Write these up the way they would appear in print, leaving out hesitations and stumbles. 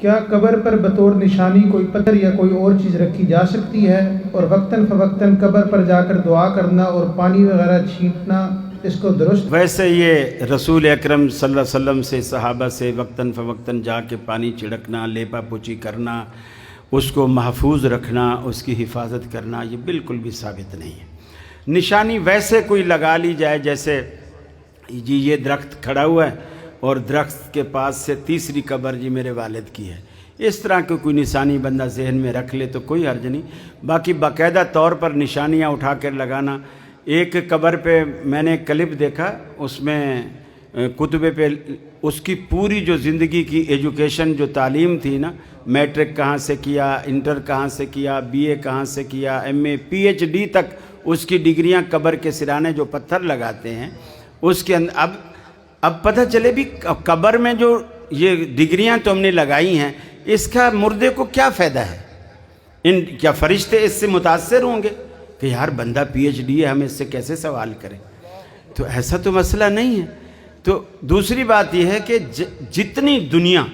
کیا قبر پر بطور نشانی کوئی پتھر یا کوئی اور چیز رکھی جا سکتی ہے؟ اور وقتاً فوقتاً قبر پر جا کر دعا کرنا اور پانی وغیرہ چھینٹنا اس کو درست؟ ویسے یہ رسول اکرم صلی اللہ علیہ وسلم سے صحابہ سے وقتاً فوقتاً جا کے پانی چھڑکنا، لیپا پوچھی کرنا، اس کو محفوظ رکھنا، اس کی حفاظت کرنا، یہ بالکل بھی ثابت نہیں ہے۔ نشانی ویسے کوئی لگا لی جائے، جیسے جی یہ درخت کھڑا ہوا ہے اور درخت کے پاس سے تیسری قبر جی میرے والد کی ہے، اس طرح کی کوئی نشانی بندہ ذہن میں رکھ لے تو کوئی حرج نہیں۔ باقی باقاعدہ طور پر نشانیاں اٹھا کر لگانا، ایک قبر پہ میں نے کلپ دیکھا، اس میں کتبے پہ اس کی پوری جو زندگی کی ایجوکیشن جو تعلیم تھی نا، میٹرک کہاں سے کیا، انٹر کہاں سے کیا، بی اے کہاں سے کیا، ایم اے، پی ایچ ڈی تک اس کی ڈگریاں قبر کے سرانے جو پتھر لگاتے ہیں اس کے اندر اب پتہ چلے بھی قبر میں جو یہ ڈگریاں تم نے لگائی ہیں اس کا مردے کو کیا فائدہ ہے؟ کیا فرشتے اس سے متاثر ہوں گے کہ یار بندہ پی ایچ ڈی ہے، ہم اس سے کیسے سوال کریں؟ تو ایسا تو مسئلہ نہیں ہے۔ تو دوسری بات یہ ہے کہ جتنی دنیا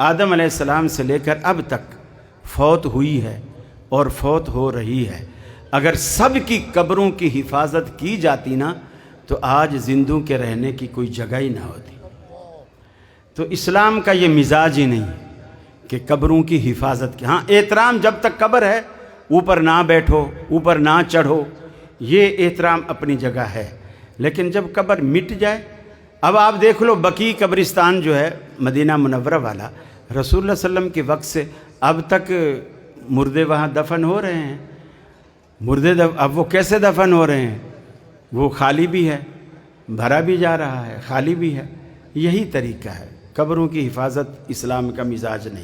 آدم علیہ السلام سے لے کر اب تک فوت ہوئی ہے اور فوت ہو رہی ہے، اگر سب کی قبروں کی حفاظت کی جاتی نا تو آج زندوں کے رہنے کی کوئی جگہ ہی نہ ہوتی۔ تو اسلام کا یہ مزاج ہی نہیں کہ قبروں کی حفاظت کی۔ ہاں، احترام جب تک قبر ہے، اوپر نہ بیٹھو، اوپر نہ چڑھو، یہ احترام اپنی جگہ ہے، لیکن جب قبر مٹ جائے، اب آپ دیکھ لو بقیع قبرستان جو ہے مدینہ منورہ والا، رسول اللہ صلی اللہ علیہ وسلم کے وقت سے اب تک مردے وہاں دفن ہو رہے ہیں۔ اب وہ کیسے دفن ہو رہے ہیں؟ وہ خالی بھی ہے، بھرا بھی جا رہا ہے، خالی بھی ہے۔ یہی طریقہ ہے، قبروں کی حفاظت اسلام کا مزاج نہیں۔